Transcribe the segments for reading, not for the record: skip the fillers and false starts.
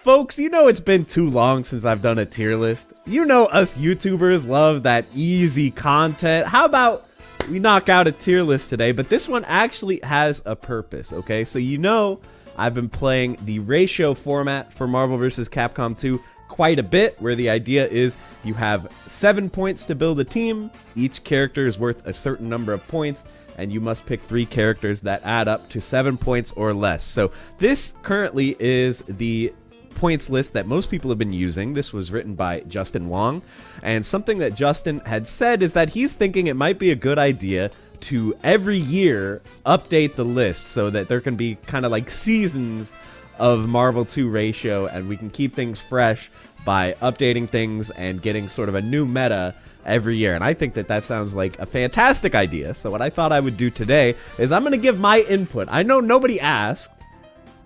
Folks, you know it's been too long since I've done a tier list. You know us YouTubers love that easy content. How about we knock out a tier list today? But this one actually has a purpose, okay? So you know I've been playing the ratio format for Marvel vs. Capcom 2 quite a bit, where the idea is you have 7 points to build a team. Each character is worth a certain number of points, and you must pick 3 characters that add up to 7 points or less. So this currently is the points list that most people have been using. This was written by Justin Wong, and something that Justin had said is that he's thinking it might be a good idea to every year update the list so that there can be kind of like seasons of Marvel 2 ratio, and we can keep things fresh by updating things and getting sort of a new meta every year. And I think that that sounds like a fantastic idea. So what I thought I would do today is I'm going to give my input. I know nobody asked.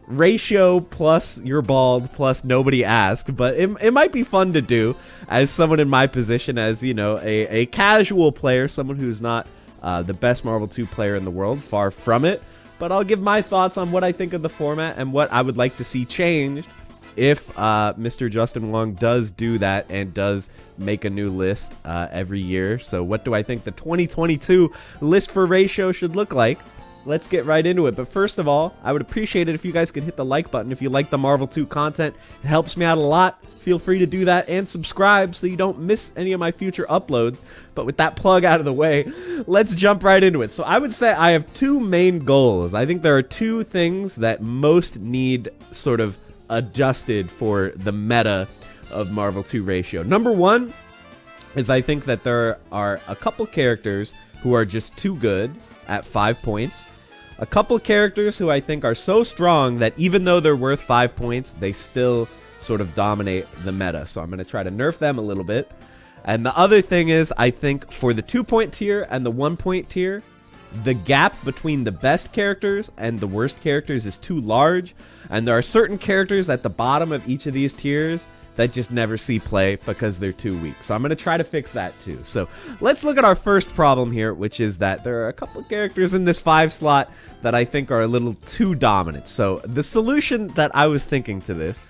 Ratio plus you're bald plus nobody asked, but it might be fun to do as someone in my position, as, you know, a casual player, someone who's not the best Marvel 2 player in the world, far from it. But I'll give my thoughts on what I think of the format and what I would like to see changed if Mr. Justin Wong does do that and does make a new list every year. So what do I think the 2022 list for ratio should look like? Let's get right into it. But first of all, I would appreciate it if you guys could hit the like button if you like the Marvel 2 content. It helps me out a lot. Feel free to do that and subscribe so you don't miss any of my future uploads. But with that plug out of the way, let's jump right into it. So I would say I have 2 main goals. I think there are 2 things that most need sort of adjusted for the meta of Marvel 2 ratio. Number 1 is I think that there are a couple characters who are just too good at 5 points. A couple characters who I think are so strong that even though they're worth 5 points, they still sort of dominate the meta. So I'm going to try to nerf them a little bit. And the other thing is, I think for the 2-point tier and the 1-point tier, the gap between the best characters and the worst characters is too large. And there are certain characters at the bottom of each of these tiers that just never see play because they're too weak. So I'm going to try to fix that too. So let's look at our first problem here, which is that there are a couple of characters in this 5 slot that I think are a little too dominant. So the solution that I was thinking to this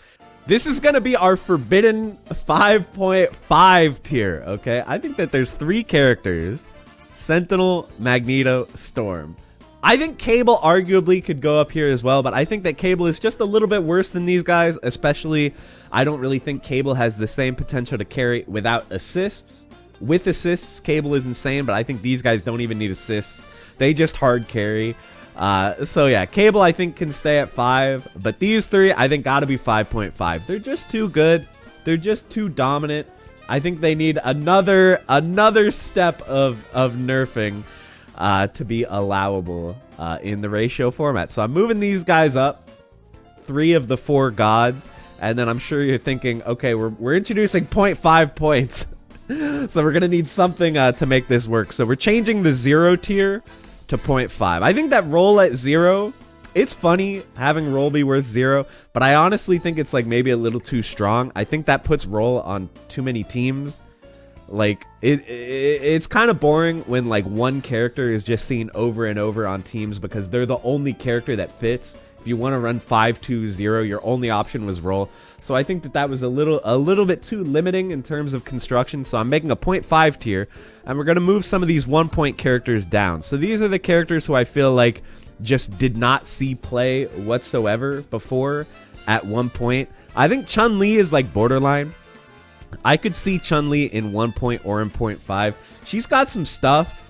is going to be our forbidden 5.5 tier, okay? I think that there's 3 characters: Sentinel, Magneto, Storm. I think Cable arguably could go up here as well, but I think that Cable is just a little bit worse than these guys. Especially, I don't really think Cable has the same potential to carry without assists. With assists, Cable is insane, but I think these guys don't even need assists. They just hard carry. So yeah, Cable I think can stay at 5, but these 3 I think gotta be 5.5. They're just too good. They're just too dominant. I think they need another step of nerfing to be allowable in the ratio format. So I'm moving these guys up, 3 of the 4 gods, and then I'm sure you're thinking, okay, we're introducing 0.5 points. So we're gonna need something to make this work. So we're changing the 0 tier to 0.5. I think that roll at 0, it's funny having roll be worth 0, but I honestly think it's like maybe a little too strong. I think that puts roll on too many teams. Like it's kind of boring when like one character is just seen over and over on teams because they're the only character that fits. If you want to run 5-2-0, your only option was roll. So I think that that was a little bit too limiting in terms of construction. So I'm making a 0.5 tier, and we're going to move some of these 1-point characters down. So these are the characters who I feel like just did not see play whatsoever before at 1 point. I think Chun-Li is like borderline. I could see Chun-Li in 1 point or in 0.5. She's got some stuff.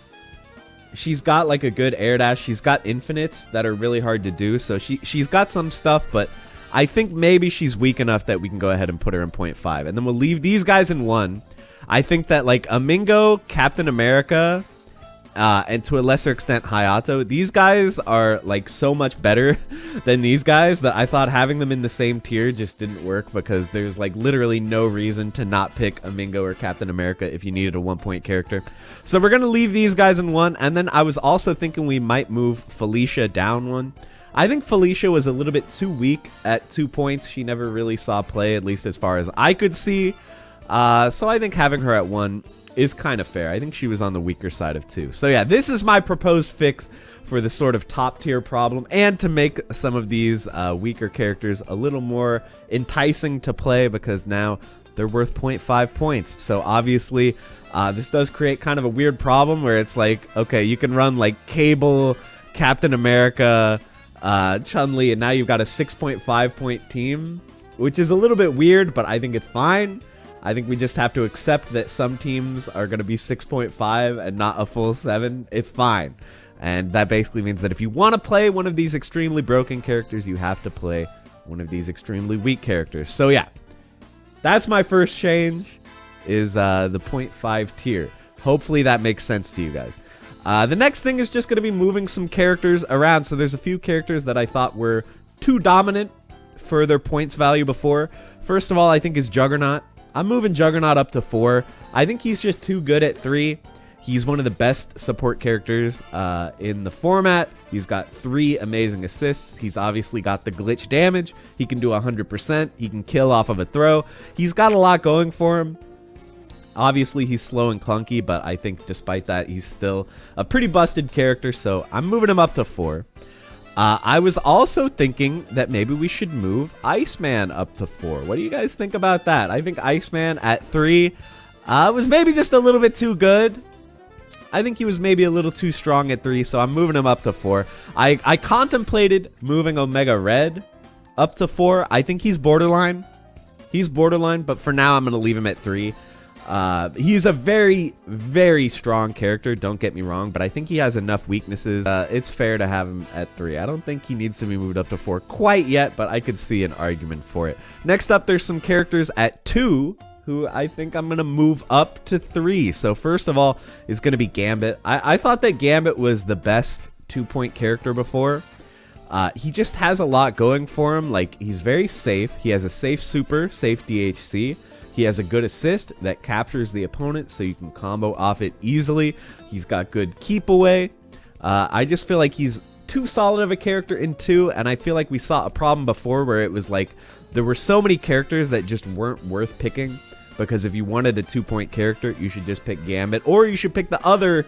She's got like a good air dash. She's got infinites that are really hard to do. So she's got some stuff, but I think maybe she's weak enough that we can go ahead and put her in 0.5. And then we'll leave these guys in 1. I think that like Amingo, Captain America, and to a lesser extent Hayato, these guys are like so much better than these guys that I thought having them in the same tier just didn't work, because there's like literally no reason to not pick Amingo or Captain America if you needed a 1-point character. So we're gonna leave these guys in 1, and then I was also thinking we might move Felicia down 1. I think Felicia was a little bit too weak at 2 points. She never really saw play, at least as far as I could see. So I think having her at 1 is kind of fair. I think she was on the weaker side of 2. So yeah, this is my proposed fix for the sort of top tier problem, and to make some of these weaker characters a little more enticing to play, because now they're worth 0.5 points. So obviously this does create kind of a weird problem where it's like, okay, you can run like Cable, Captain America, Chun-Li, and now you've got a 6.5 point team, which is a little bit weird, but I think it's fine. I think we just have to accept that some teams are going to be 6.5 and not a full 7. It's fine. And that basically means that if you want to play one of these extremely broken characters, you have to play one of these extremely weak characters. So yeah, that's my first change, is the 0.5 tier. Hopefully that makes sense to you guys. The next thing is just going to be moving some characters around. So there's a few characters that I thought were too dominant for their points value before. First of all, I think is Juggernaut. I'm moving Juggernaut up to 4. I think he's just too good at 3. He's one of the best support characters in the format. He's got 3 amazing assists. He's obviously got the glitch damage. He can do 100%. He can kill off of a throw. He's got a lot going for him. Obviously, he's slow and clunky, but I think despite that, he's still a pretty busted character, so I'm moving him up to 4. I was also thinking that maybe we should move Iceman up to 4. What do you guys think about that? I think Iceman at 3 was maybe just a little bit too good. I think he was maybe a little too strong at 3, so I'm moving him up to 4. I contemplated moving Omega Red up to 4. I think he's borderline. He's borderline, but for now I'm going to leave him at 3. He's a very, very strong character, don't get me wrong, but I think he has enough weaknesses. It's fair to have him at 3. I don't think he needs to be moved up to 4 quite yet, but I could see an argument for it. Next up, there's some characters at 2 who I think I'm going to move up to 3. So first of all is going to be Gambit. I thought that Gambit was the best 2-point character before. He just has a lot going for him. Like, he's very safe. He has a safe super, safe DHC. He has a good assist that captures the opponent so you can combo off it easily. He's got good keep away. I just feel like he's too solid of a character in 2, and I feel like we saw a problem before where it was like there were so many characters that just weren't worth picking, because if you wanted a 2-point character, you should just pick Gambit, or you should pick the other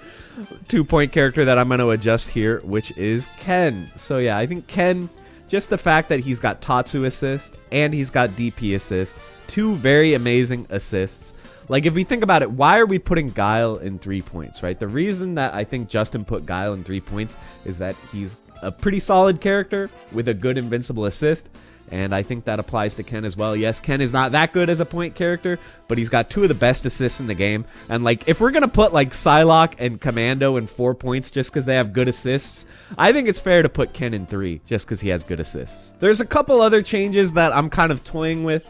2-point character that I'm going to adjust here, which is Ken. So yeah, I think Ken, just the fact that he's got Tatsu assist and he's got DP assist, 2 very amazing assists. Like, if we think about it, why are we putting Guile in 3 points, right? The reason that I think Justin put Guile in 3 points is that he's a pretty solid character with a good invincible assist, and I think that applies to Ken as well. Yes, Ken is not that good as a point character, but he's got 2 of the best assists in the game. And like, if we're gonna put like Psylocke and Commando in 4 points just because they have good assists, I think it's fair to put Ken in 3 just because he has good assists. There's a couple other changes that I'm kind of toying with.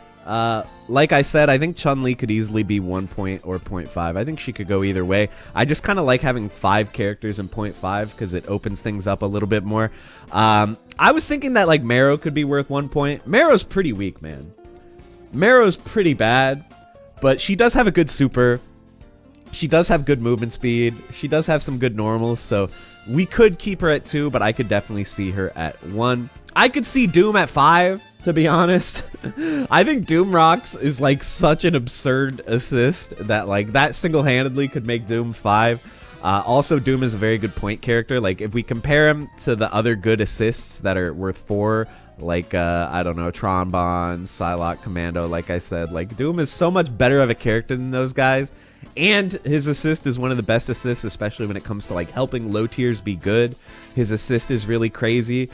Like I said, I think Chun-Li could easily be 1 point or 0.5. I think she could go either way. I just kind of like having 5 characters in 0.5 because it opens things up a little bit more. I was thinking that like Marrow could be worth 1 point. Marrow's pretty weak, man. Marrow's pretty bad, but she does have a good super. She does have good movement speed. She does have some good normals, so we could keep her at 2, but I could definitely see her at 1. I could see Doom at 5. To be honest, I think Doom Rocks is like such an absurd assist that like that single-handedly could make Doom 5. Also, Doom is a very good point character. Like, if we compare him to the other good assists that are worth 4, like I don't know, Tronbon, Psylocke, Commando, like I said, like Doom is so much better of a character than those guys, and his assist is one of the best assists, especially when it comes to like helping low tiers be good. His assist is really crazy.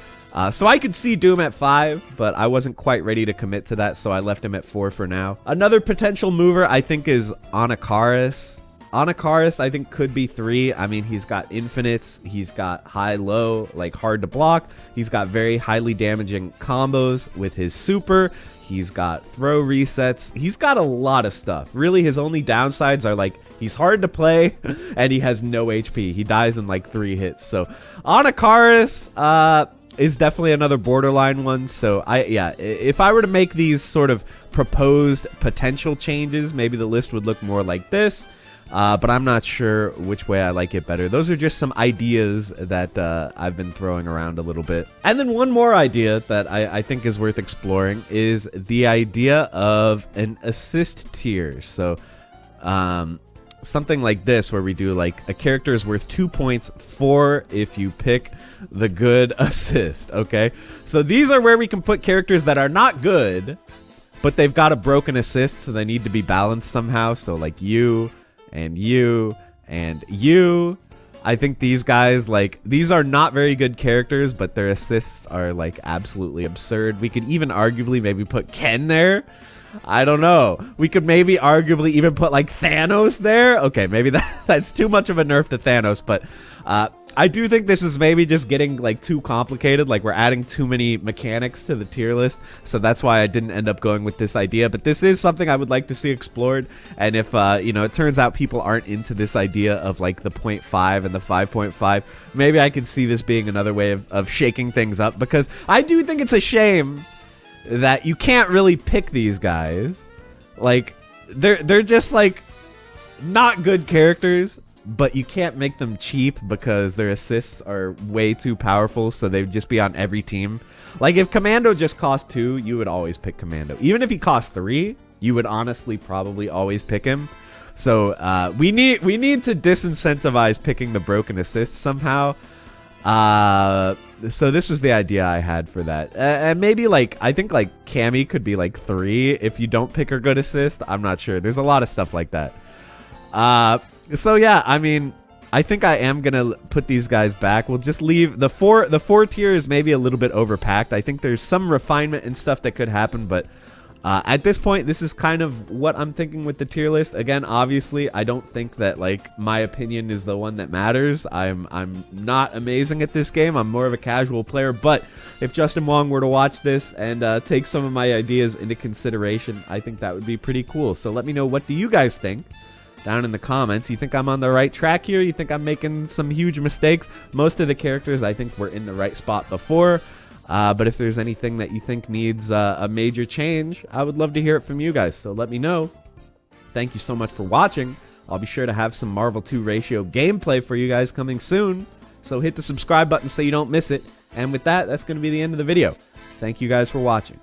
So I could see Doom at 5, but I wasn't quite ready to commit to that, so I left him at 4 for now. Another potential mover I think is Anakaris. Anakaris I think could be 3. I mean, he's got infinites, he's got high-low, like hard to block. He's got very highly damaging combos with his super. He's got throw resets. He's got a lot of stuff. Really, his only downsides are like he's hard to play and he has no HP. He dies in like 3 hits. So Anakaris is definitely another borderline one. So if I were to make these sort of proposed potential changes, maybe the list would look more like this. But I'm not sure which way I like it better. Those are just some ideas that I've been throwing around a little bit. And then one more idea that I think is worth exploring is the idea of an assist tier. So something like this where we do like a character is worth 2 points for if you pick the good assist, okay? So these are where we can put characters that are not good, but they've got a broken assist, so they need to be balanced somehow. So like you and you and you. I think these guys, like, these are not very good characters, but their assists are like absolutely absurd. We could even arguably maybe put Ken there. I don't know. We could maybe arguably even put like Thanos there. Okay, maybe that's too much of a nerf to Thanos, but I do think this is maybe just getting like too complicated. Like we're adding too many mechanics to the tier list, so that's why I didn't end up going with this idea. But this is something I would like to see explored, and if you know, it turns out people aren't into this idea of like the 0.5 and the 5.5, maybe I could see this being another way of shaking things up, because I do think it's a shame that you can't really pick these guys. Like they're just like not good characters, but you can't make them cheap because their assists are way too powerful, so they'd just be on every team. Like if Commando just cost 2, you would always pick Commando. Even if he cost 3, you would honestly probably always pick him. So we need to disincentivize picking the broken assists somehow. So this was the idea I had for that. And maybe like, I think like Cammy could be like 3 if you don't pick her good assist. I'm not sure. There's a lot of stuff like that. So yeah, I mean, I think I am gonna put these guys back. We'll just leave the four tiers maybe a little bit overpacked. I think there's some refinement and stuff that could happen, but at this point, this is kind of what I'm thinking with the tier list. Again, obviously, I don't think that like my opinion is the one that matters. I'm not amazing at this game. I'm more of a casual player, but if Justin Wong were to watch this and take some of my ideas into consideration, I think that would be pretty cool. So let me know, what do you guys think down in the comments? You think I'm on the right track here? You think I'm making some huge mistakes? Most of the characters I think were in the right spot before. But if there's anything that you think needs a major change, I would love to hear it from you guys. So let me know. Thank you so much for watching. I'll be sure to have some Marvel 2 ratio gameplay for you guys coming soon. So hit the subscribe button so you don't miss it. And with that, that's going to be the end of the video. Thank you guys for watching.